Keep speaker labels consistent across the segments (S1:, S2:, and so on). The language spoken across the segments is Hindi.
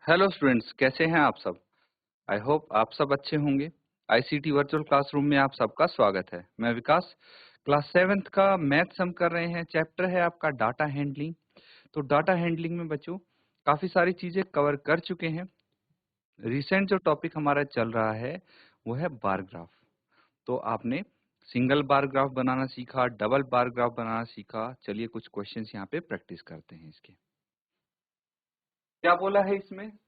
S1: हेलो स्टूडेंट्स, कैसे हैं आप सब? आई होप आप सब अच्छे होंगे। आईसीटी वर्चुअल क्लासरूम में आप सबका स्वागत है। मैं विकास, क्लास 7th का मैथ्स हम कर रहे हैं। चैप्टर है आपका डाटा हैंडलिंग। तो डाटा हैंडलिंग में बच्चों काफ़ी सारी चीज़ें कवर कर चुके हैं। रिसेंट जो टॉपिक हमारा चल रहा है वो है बार ग्राफ। तो आपने सिंगल बार ग्राफ बनाना सीखा, डबल बार ग्राफ बनाना सीखा। चलिए कुछ क्वेश्चंस यहाँ पे प्रैक्टिस करते हैं इसके। क्या बोला है इसमें?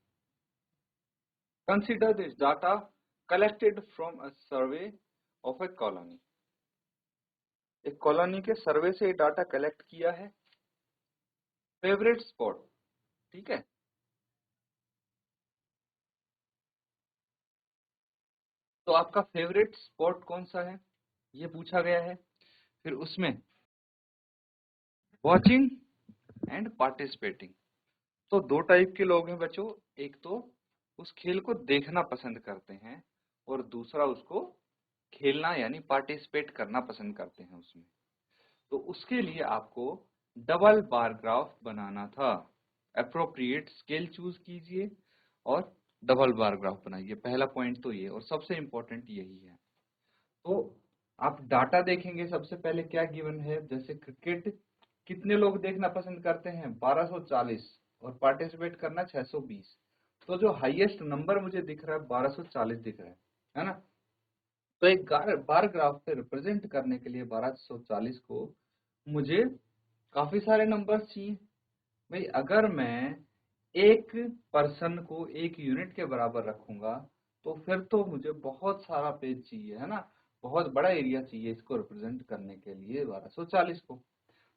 S1: Consider this data collected from a survey of a colony. एक कॉलोनी के सर्वे से डाटा कलेक्ट किया है। फेवरेट स्पॉट, ठीक है। तो आपका फेवरेट स्पॉट कौन सा है, ये पूछा गया है। फिर उसमें वॉचिंग एंड पार्टिसिपेटिंग। तो दो टाइप के लोग हैं बच्चों। एक तो उस खेल को देखना पसंद करते हैं और दूसरा उसको खेलना यानी पार्टिसिपेट करना पसंद करते हैं उसमें। तो उसके लिए आपको डबल बार ग्राफ बनाना था। अप्रोप्रिएट स्केल चूज कीजिए और डबल बार ग्राफ बनाइए। पहला पॉइंट तो ये, और सबसे इंपॉर्टेंट यही है। तो आप डाटा देखेंगे, सबसे पहले क्या गिवन है। जैसे क्रिकेट कितने लोग देखना पसंद करते हैं? 1240, और पार्टिसिपेट करना 620। तो जो हाईएस्ट नंबर मुझे दिख रहा है 1240 दिख रहा है ना। तो एक बार ग्राफ पे रिप्रेजेंट करने के लिए 1240 को मुझे काफी सारे नंबर्स चाहिए। भाई अगर मैं एक पर्सन को एक यूनिट के बराबर रखूंगा तो फिर तो मुझे बहुत सारा पेज चाहिए, है ना। बहुत बड़ा एरिया चाहिए इसको रिप्रेजेंट करने के लिए 1240 को।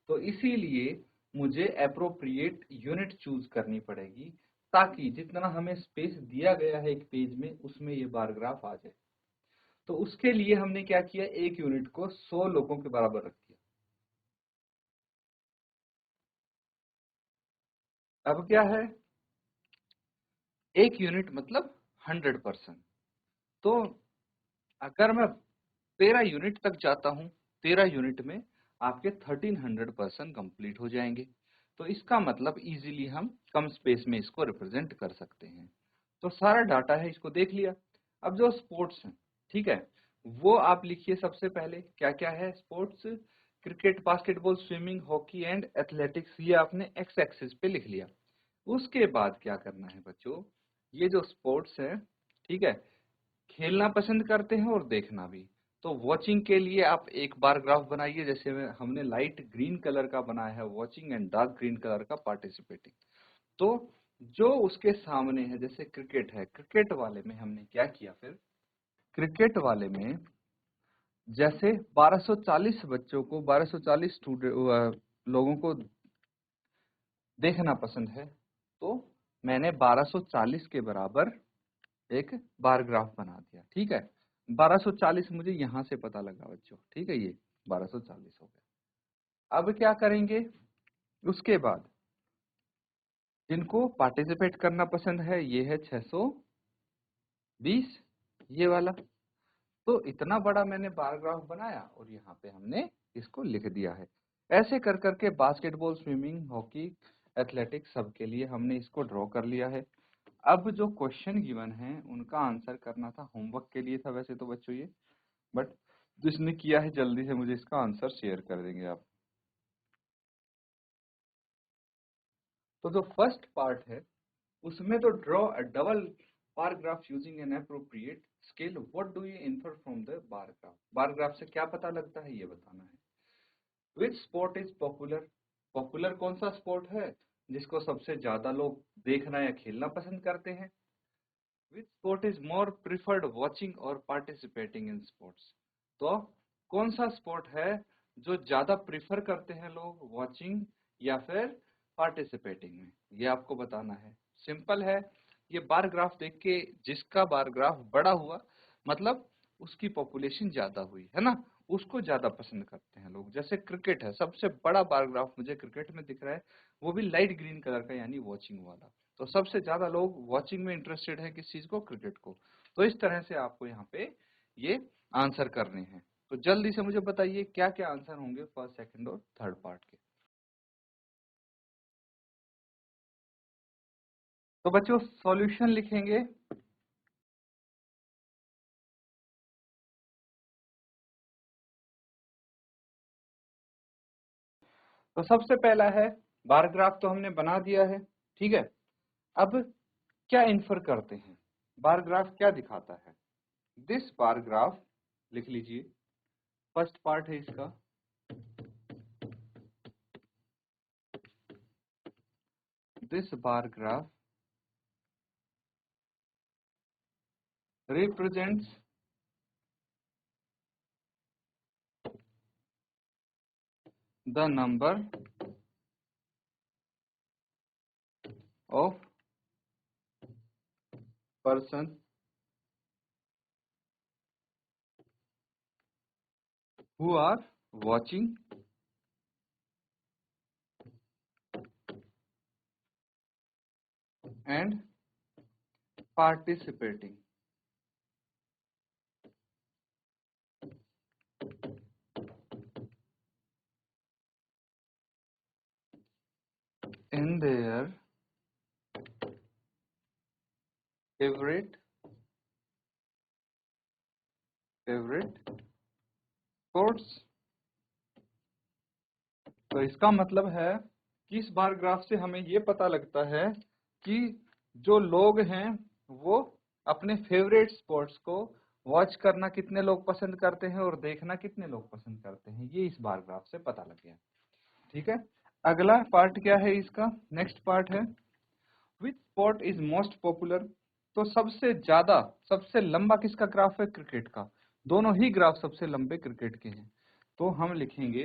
S1: तो इसीलिए मुझे एप्रोप्रिएट यूनिट चूज करनी पड़ेगी, ताकि जितना हमें स्पेस दिया गया है एक पेज में उसमें ये बार ग्राफ आ जाए। तो उसके लिए हमने क्या किया, एक यूनिट को 100 लोगों के बराबर रख दिया। अब क्या है, एक यूनिट मतलब 100%। तो अगर मैं 13 यूनिट तक जाता हूं, 13 यूनिट में आपके 1300% कंप्लीट हो जाएंगे। तो इसका मतलब इजीली हम कम स्पेस में इसको रिप्रेजेंट कर सकते हैं। तो सारा डाटा है, इसको देख लिया। अब जो स्पोर्ट्स हैं, ठीक है, वो आप लिखिए। सबसे पहले क्या क्या है sports? Cricket, basketball, swimming, hockey and athletics, ये आपने एक्स एक्सिस पे लिख लिया। उसके बाद क्या करना है बच्चों, ये जो स्पोर्ट्स है, ठीक है, खेलना पसंद करते हैं और देखना भी। तो वॉचिंग के लिए आप एक बार ग्राफ बनाइए। जैसे हमने लाइट ग्रीन कलर का बनाया है watching and dark green colour का पार्टिसिपेटिंग। तो जो उसके सामने है, जैसे क्रिकेट है, क्रिकेट वाले में हमने क्या किया फिर, क्रिकेट वाले में जैसे 1240 बच्चों को, 1240 स्टूडेंट लोगों को देखना पसंद है, तो मैंने 1240 के बराबर एक बार ग्राफ बना दिया। ठीक है, 1240 मुझे यहां से पता लगा बच्चों, ठीक है, ये 1240 हो गया। अब क्या करेंगे, उसके बाद जिनको पार्टिसिपेट करना पसंद है, ये है 620, ये वाला। तो इतना बड़ा मैंने बार ग्राफ बनाया और यहाँ पे हमने इसको लिख दिया है। ऐसे कर करके बास्केटबॉल, स्विमिंग, हॉकी, एथलेटिक्स सब के लिए हमने इसको ड्रॉ कर लिया है। अब जो क्वेश्चन गिवन है उनका आंसर करना था, होमवर्क के लिए था वैसे तो बच्चों ये, बट जिसने किया है जल्दी से मुझे इसका आंसर शेयर कर देंगे आप। तो जो फर्स्ट पार्ट है उसमें तो draw a double bar graph using an appropriate scale. What do you infer from the bar graph? Bar graph से क्या पता लगता है ये बताना है। Which sport is popular? Popular कौन सा स्पोर्ट है जिसको सबसे ज्यादा लोग देखना या खेलना पसंद करते हैं? विच sport is more preferred watching और पार्टिसिपेटिंग इन स्पोर्ट्स? तो कौन सा स्पोर्ट है जो ज्यादा प्रिफर करते हैं लोग, वॉचिंग या फिर पार्टिसिपेटिंग में? ये आपको बताना है। सिंपल है। ये बार ग्राफ देख के जिसका बार ग्राफ बड़ा हुआ मतलब उसकी पॉपुलेशन ज्यादा हुई, है ना, उसको ज्यादा पसंद करते हैं लोग। जैसे क्रिकेट है, सबसे बड़ा बार ग्राफ मुझे क्रिकेट में दिख रहा है, वो भी लाइट ग्रीन कलर का यानी वॉचिंग वाला। तो सबसे ज्यादा लोग वॉचिंग में इंटरेस्टेड है, किस चीज को, क्रिकेट को। तो इस तरह से आपको यहाँ पे ये आंसर करने हैं। तो जल्दी से मुझे बताइए क्या क्या आंसर होंगे फर्स्ट, सेकंड और थर्ड पार्ट के। तो बच्चों सॉल्यूशन लिखेंगे। तो सबसे पहला है बार ग्राफ, तो हमने बना दिया है, ठीक है। अब क्या इन्फर करते हैं, बार ग्राफ क्या दिखाता है? दिस बार ग्राफ लिख लीजिए, फर्स्ट पार्ट है इसका। This bar graph represents the number of person who are watching and participating in their favorite sports। तो इसका मतलब है कि इस बार ग्राफ से हमें ये पता लगता है कि जो लोग हैं वो अपने फेवरेट स्पोर्ट्स को वॉच करना कितने लोग पसंद करते हैं और देखना कितने लोग पसंद करते हैं, ये इस बार ग्राफ से पता लग गया, ठीक है। अगला पार्ट क्या है इसका, नेक्स्ट पार्ट है which sport is most popular. तो सबसे ज्यादा, सबसे लंबा किसका ग्राफ है? क्रिकेट का। दोनों ही ग्राफ सबसे लंबे क्रिकेट के हैं, तो हम लिखेंगे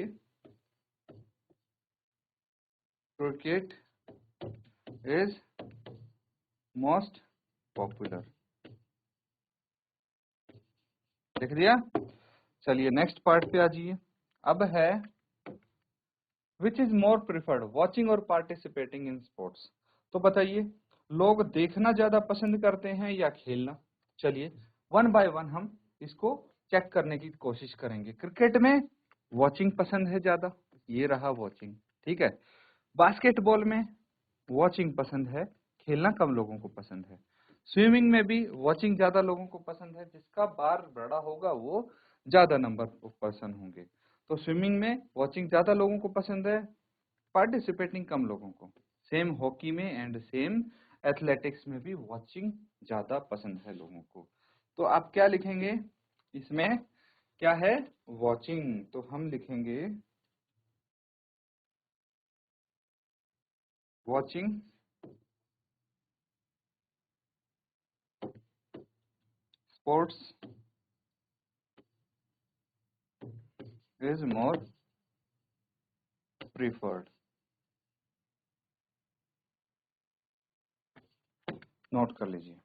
S1: क्रिकेट इज मोस्ट पॉपुलर, लिख दिया। चलिए नेक्स्ट पार्ट पे आ जाइए। अब है which is more preferred, watching और पार्टिसिपेटिंग इन स्पोर्ट्स। तो बताइए लोग देखना ज्यादा पसंद करते हैं या खेलना? चलिए वन बाय वन हम इसको चेक करने की कोशिश करेंगे। क्रिकेट में वॉचिंग पसंद है ज्यादा, ये रहा वॉचिंग, ठीक है। बास्केटबॉल में वॉचिंग पसंद है, खेलना कम लोगों को पसंद है। स्विमिंग में भी वॉचिंग ज्यादा लोगों को पसंद है, जिसका बार बड़ा होगा वो ज्यादा नंबर ऑफ पर्सन होंगे। तो स्विमिंग में वॉचिंग ज्यादा लोगों को पसंद है, पार्टिसिपेटिंग कम लोगों को। सेम हॉकी में एंड सेम एथलेटिक्स में भी वॉचिंग ज्यादा पसंद है लोगों को। तो आप क्या लिखेंगे इसमें, क्या है? वॉचिंग। तो हम लिखेंगे watching sports is more preferred. Note कर लीजिए।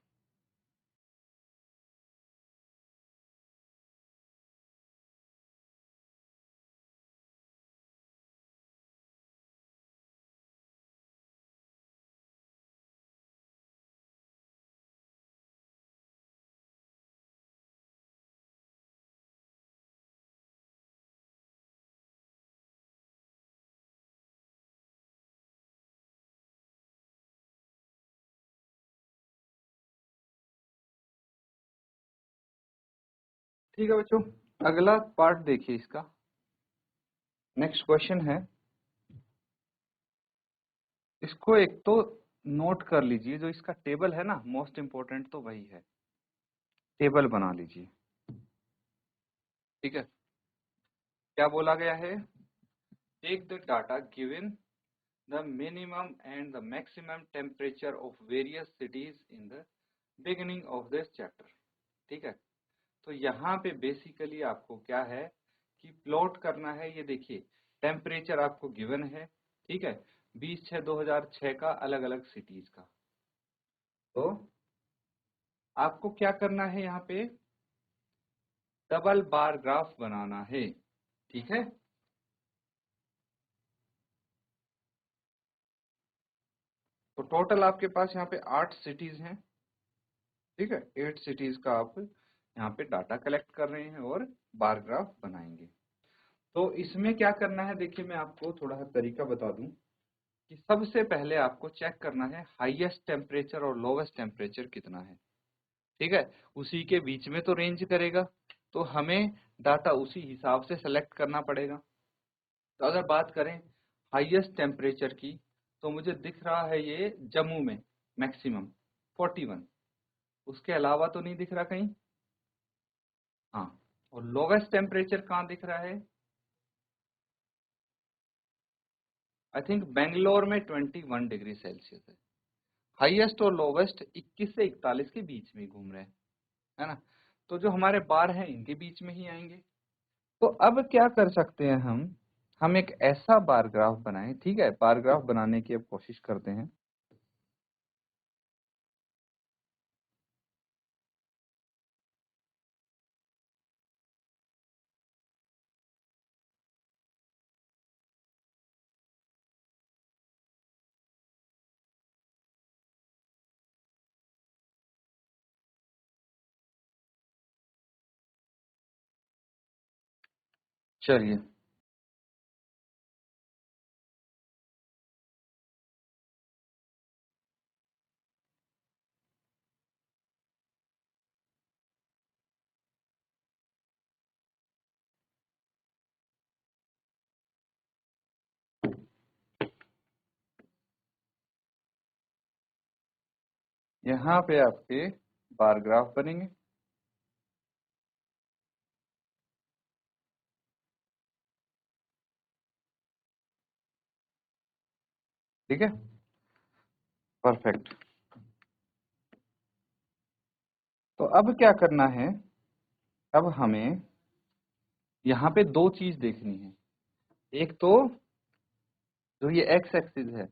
S1: ठीक है बच्चों, अगला पार्ट देखिए इसका। नेक्स्ट क्वेश्चन है, इसको एक तो नोट कर लीजिए, जो इसका टेबल है ना, मोस्ट इंपोर्टेंट तो वही है, टेबल बना लीजिए, ठीक है। क्या बोला गया है? Take the data given the minimum and the maximum temperature of various cities in the beginning of this chapter, ठीक है। तो यहाँ पे बेसिकली आपको क्या है कि प्लॉट करना है। ये देखिए टेम्परेचर आपको गिवन है, ठीक है, 20/6/2006 का, अलग अलग सिटीज का। तो आपको क्या करना है, यहाँ पे डबल बार ग्राफ बनाना है, ठीक है। तो टोटल आपके पास यहाँ पे 8 सिटीज हैं, ठीक है। 8 सिटीज का आप यहाँ पे डाटा कलेक्ट कर रहे हैं और बार ग्राफ बनाएंगे। तो इसमें क्या करना है, देखिए मैं आपको थोड़ा सा तरीका बता दूं कि सबसे पहले आपको चेक करना है हाईएस्ट टेम्परेचर और लोवेस्ट टेम्परेचर कितना है, ठीक है। उसी के बीच में तो रेंज करेगा, तो हमें डाटा उसी हिसाब से सेलेक्ट करना पड़ेगा। तो अगर बात करें हाईएस्ट टेम्परेचर की, तो मुझे दिख रहा है ये जम्मू में मैक्सिमम 41, उसके अलावा तो नहीं दिख रहा कहीं। हाँ, और लोवेस्ट टेम्परेचर कहाँ दिख रहा है? आई थिंक बेंगलोर में 21 डिग्री सेल्सियस है। हाईएस्ट और लोवेस्ट 21 से 41 के बीच में घूम रहे हैं, है ना। तो जो हमारे बार हैं इनके बीच में ही आएंगे। तो अब क्या कर सकते हैं हम एक ऐसा बार ग्राफ बनाएं, ठीक है। बार ग्राफ बनाने की अब कोशिश करते हैं। चलिए, यहाँ पे आपके बार ग्राफ बनेंगे, ठीक है। परफेक्ट। तो अब क्या करना है, अब हमें यहाँ पे दो चीज देखनी है। एक तो जो ये एक्स एक्सिस है,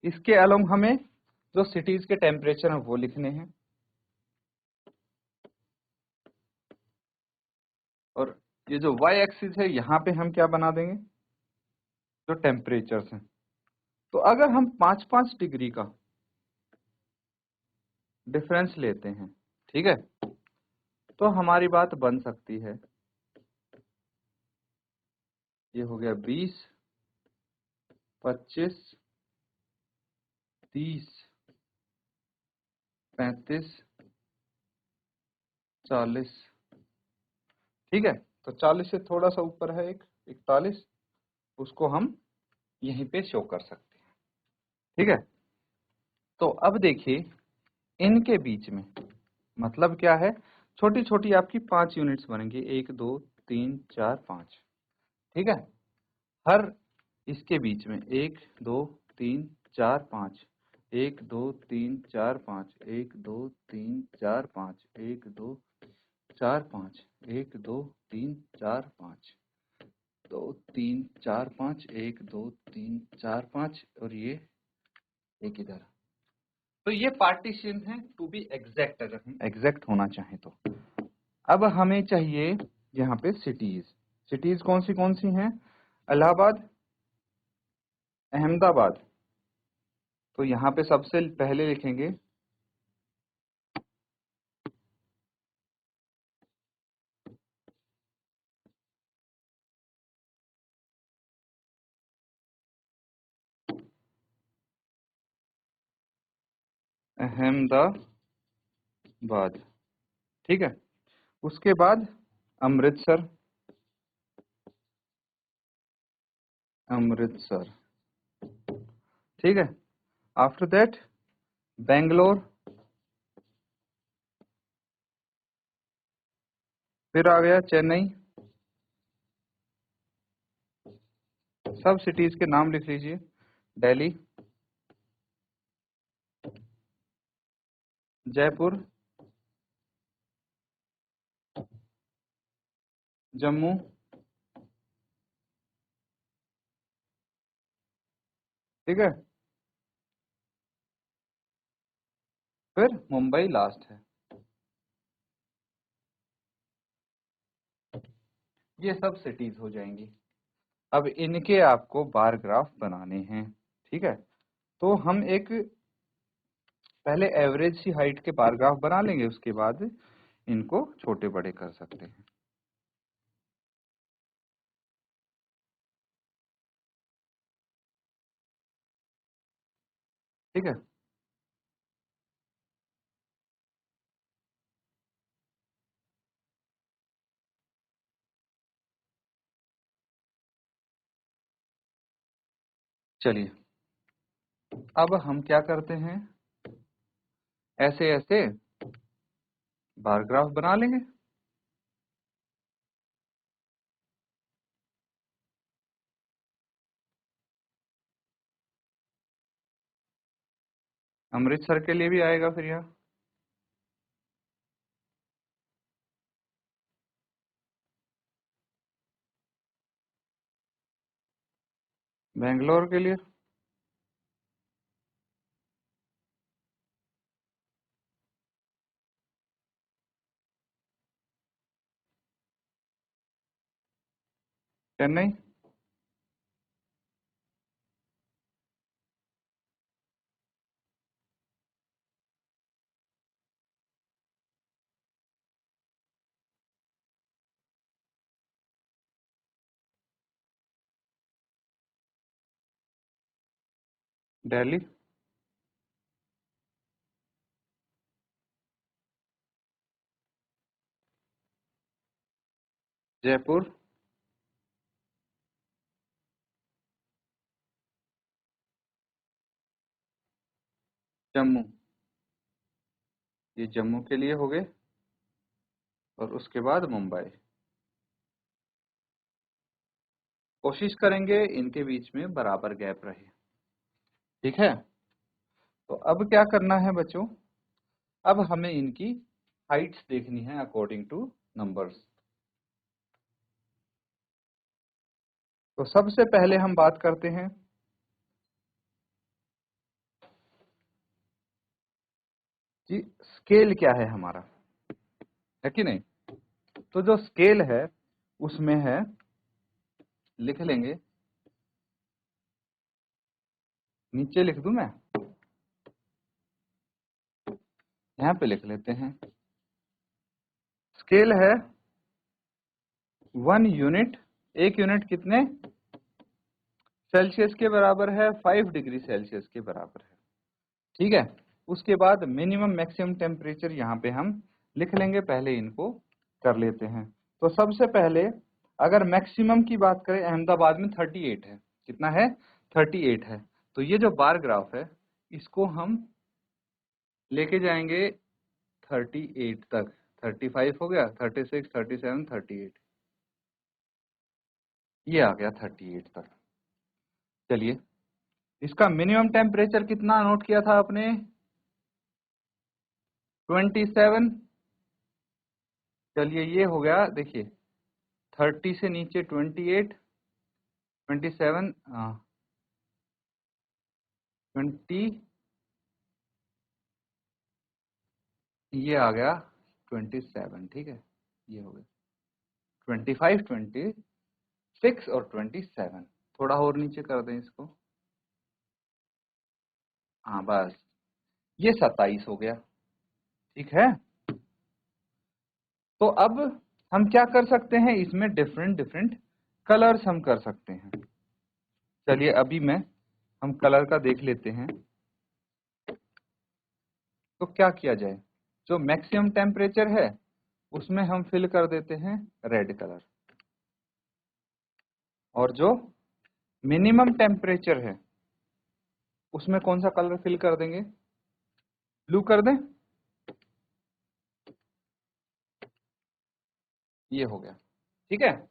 S1: इसके अलोंग हमें जो सिटीज के टेम्परेचर हैं वो लिखने हैं, और ये जो वाई एक्सिस है यहाँ पे हम क्या बना देंगे, जो टेम्परेचर्स हैं। तो अगर हम 5-5 डिग्री का डिफरेंस लेते हैं, ठीक है, तो हमारी बात बन सकती है। ये हो गया 20, 25, 30, 35, 40, ठीक है। तो 40 से थोड़ा सा ऊपर है एक 41, उसको हम यहीं पे शो कर सकते हैं, ठीक है। तो अब देखिए इनके बीच में मतलब क्या है, छोटी छोटी आपकी 5 यूनिट्स बनेंगी, 1 2 3 4 5, ठीक है। हर इसके बीच में 1 2 3 4 5, 1 2 3 4 5, 1 2 3 4 5, 1 2 4 5, 1 2 3 4 5, 2 3 4 5, 1 2 3 4 5, और ये एक इधर। तो ये पार्टीशन है टू बी एग्जैक्ट, अगर हम एग्जैक्ट होना चाहें तो। अब हमें चाहिए यहाँ पे सिटीज। सिटीज कौन सी हैं? इलाहाबाद, अहमदाबाद। तो यहाँ पे सबसे पहले लिखेंगे अहमदाबाद, ठीक है। उसके बाद अमृतसर, अमृतसर, ठीक है। आफ्टर दैट बेंगलोर, फिर आ गया चेन्नई। सब सिटीज के नाम लिख लीजिए। दिल्ली, जयपुर, जम्मू, ठीक है। फिर मुंबई लास्ट है। ये सब सिटीज हो जाएंगी। अब इनके आपको बार ग्राफ बनाने हैं, ठीक है। तो हम एक पहले एवरेज सी हाइट के बार ग्राफ बना लेंगे, उसके बाद इनको छोटे बड़े कर सकते हैं। ठीक है। चलिए, अब हम क्या करते हैं, ऐसे ऐसे बार ग्राफ बना लेंगे। अमृतसर के लिए भी आएगा फिर यहाँ, बेंगलोर के लिए, चेन्नई, दिल्ली, जयपुर, जम्मू। ये जम्मू के लिए हो गए, और उसके बाद मुंबई। कोशिश करेंगे इनके बीच में बराबर गैप रहे। ठीक है। तो अब क्या करना है बच्चों, अब हमें इनकी हाइट्स देखनी है अकॉर्डिंग टू नंबर्स। तो सबसे पहले हम बात करते हैं कि स्केल क्या है हमारा, है कि नहीं। तो जो स्केल है उसमें है, लिख लेंगे, नीचे लिख दूं मैं, यहां पे लिख लेते हैं। स्केल है 1 यूनिट, 1 यूनिट कितने सेल्सियस के बराबर है, 5 डिग्री सेल्सियस के बराबर है। ठीक है। उसके बाद मिनिमम मैक्सिमम टेम्परेचर यहाँ पे हम लिख लेंगे, पहले इनको कर लेते हैं। तो सबसे पहले अगर मैक्सिमम की बात करें, अहमदाबाद में 38 है, कितना है 38 है। तो ये जो बार ग्राफ है इसको हम लेके जाएंगे 38 तक, 35 हो गया, 36, 37, 38, ये आ गया 38 तक। चलिए, इसका मिनिमम टेम्परेचर कितना नोट किया था आपने, 27। चलिए ये हो गया, देखिए 30 से नीचे 28, 27, 20, ये आ गया 27। ठीक है, ये हो गया 25, 26 और 27। थोड़ा और नीचे कर दें इसको, हाँ बस, ये 27 हो गया। ठीक है। तो अब हम क्या कर सकते हैं, इसमें डिफरेंट डिफरेंट कलर्स हम कर सकते हैं। चलिए अभी मैं, हम कलर का देख लेते हैं। तो क्या किया जाए, जो मैक्सिमम टेम्परेचर है उसमें हम फिल कर देते हैं रेड कलर, और जो मिनिमम टेम्परेचर है उसमें कौन सा कलर फिल कर देंगे, ब्लू कर दें। ये हो गया। ठीक है।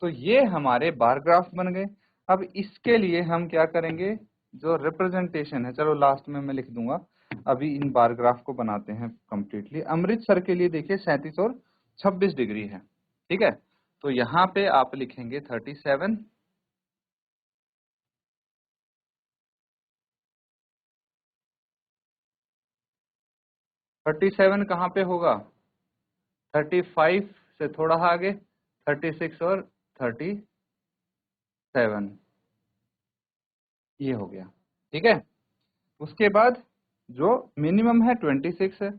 S1: तो ये हमारे बार ग्राफ बन गए। अब इसके लिए हम क्या करेंगे, जो रिप्रेजेंटेशन है, चलो लास्ट में मैं लिख दूंगा। अभी इन बार ग्राफ को बनाते हैं कंप्लीटली। अमृतसर के लिए देखिए 37 और 26 डिग्री है। ठीक है। तो यहाँ पे आप लिखेंगे 37, 37 कहाँ पे होगा, 35 से थोड़ा आगे, 36 और 37, ये हो गया। ठीक है। उसके बाद जो मिनिमम है 26 है,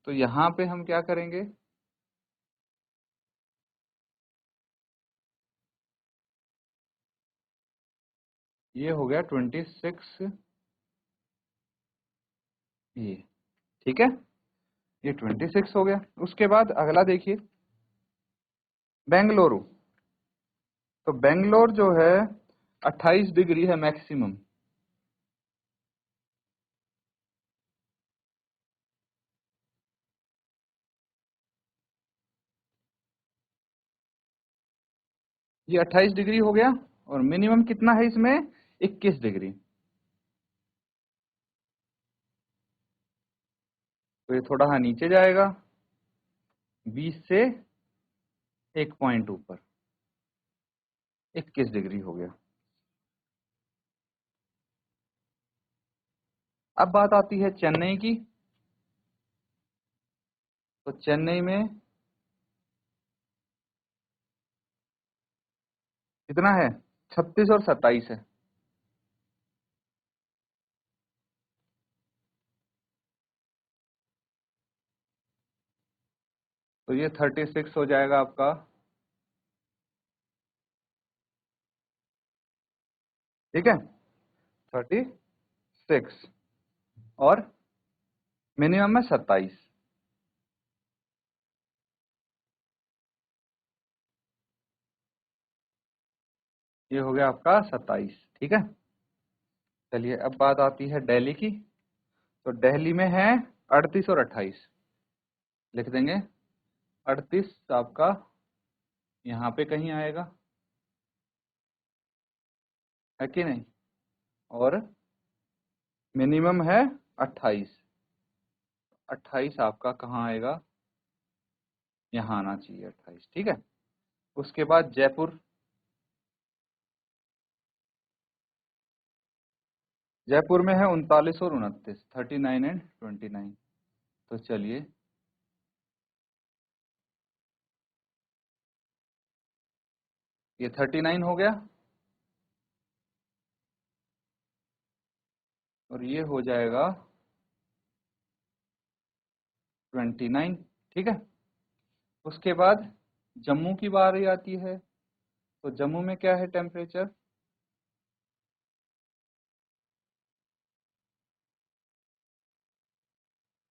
S1: तो यहाँ पे हम क्या करेंगे, ये हो गया 26, ये, ठीक है, ये 26 हो गया। उसके बाद अगला देखिए बेंगलुरु। तो बेंगलोर जो है 28 डिग्री है मैक्सिमम। ये 28 डिग्री हो गया और मिनिमम कितना है इसमें, 21 डिग्री। तो ये थोड़ा हाँ नीचे जाएगा 20 से 1 पॉइंट ऊपर, 21 डिग्री हो गया। अब बात आती है चेन्नई की। तो चेन्नई में कितना है, 36 और 27 है। तो ये 36 हो जाएगा आपका, ठीक है, 36 और मिनिमम है 27। ये हो गया आपका 27, ठीक है। चलिए अब बात आती है दिल्ली की। तो दिल्ली में है 38 और 28, लिख देंगे 38 आपका यहाँ पे कहीं आएगा, है कि नहीं, और मिनिमम है 28। 28 आपका कहाँ आएगा, यहाँ आना चाहिए 28, ठीक है। उसके बाद जयपुर। जयपुर में है 39 और 29, 39 एंड 29। तो चलिए ये 39 हो गया और ये हो जाएगा 29, ठीक है। उसके बाद जम्मू की बारी आती है। तो जम्मू में क्या है टेम्परेचर,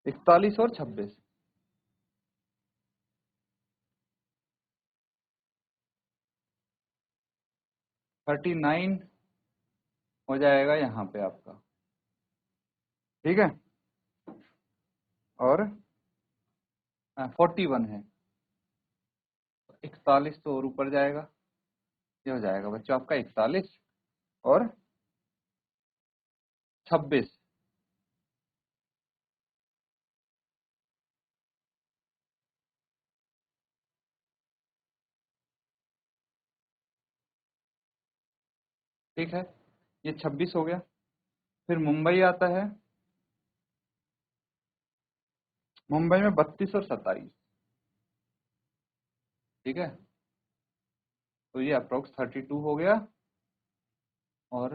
S1: 41 और 26। 39 हो जाएगा यहाँ पे आपका, ठीक है, और 41 है, 41 तो और ऊपर जाएगा। ये हो जाएगा बच्चों आपका 41 और 26, ठीक है। ये 26 हो गया। फिर मुंबई आता है। मुंबई में 32 और 27, ठीक है। तो ये अप्रोक्स 32 हो गया और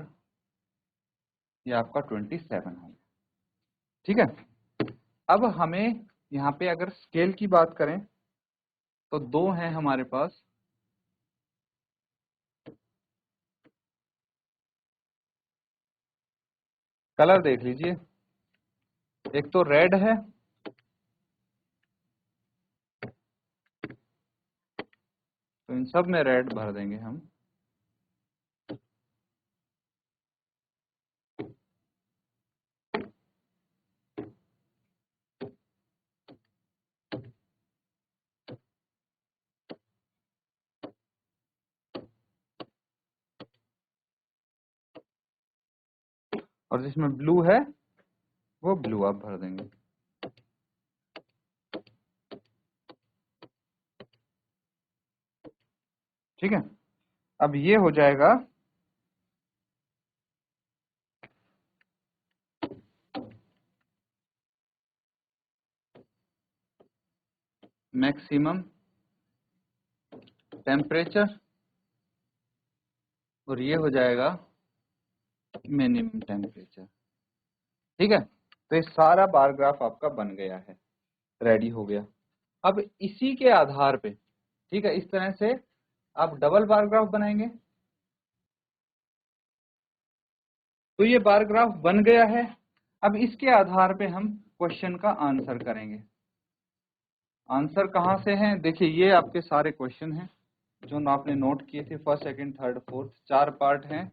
S1: ये आपका 27 हो गया, ठीक है। अब हमें यहाँ पे अगर स्केल की बात करें तो दो हैं हमारे पास। कलर देख लीजिए, एक तो रेड है, तो इन सब में रेड भर देंगे हम। और जिसमें ब्लू है वो ब्लू आप भर देंगे, ठीक है। अब ये हो जाएगा मैक्सिमम टेम्परेचर और ये हो जाएगा मिनिमम टेम्परेचर, ठीक है। तो ये सारा बार ग्राफ आपका बन गया है, रेडी हो गया। अब इसी के आधार पे, ठीक है, इस तरह से आप डबल बार ग्राफ बनाएंगे। तो ये बार ग्राफ बन गया है। अब इसके आधार पे हम क्वेश्चन का आंसर करेंगे। आंसर कहाँ से हैं? देखिए ये आपके सारे क्वेश्चन हैं जो आपने नोट किए थे, first second third fourth, 4 part हैं।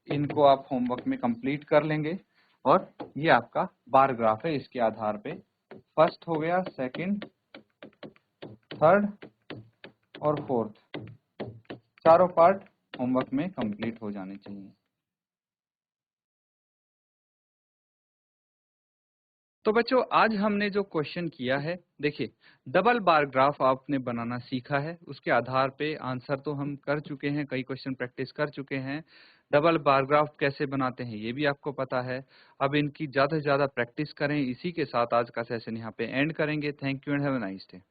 S1: इनको आप होमवर्क में कंप्लीट कर लेंगे और ये आपका बार ग्राफ है। इसके आधार पे फर्स्ट हो गया, सेकंड, थर्ड और फोर्थ, चारों पार्ट होमवर्क में कंप्लीट हो जाने चाहिए। तो बच्चों आज हमने जो क्वेश्चन किया है, देखिए डबल बार ग्राफ आपने बनाना सीखा है, उसके आधार पे आंसर तो हम कर चुके हैं, कई क्वेश्चन प्रैक्टिस कर चुके हैं। डबल बार ग्राफ कैसे बनाते हैं ये भी आपको पता है। अब इनकी ज़्यादा से ज़्यादा प्रैक्टिस करें। इसी के साथ आज का सेशन यहाँ पे एंड करेंगे। Thank you and have a nice day.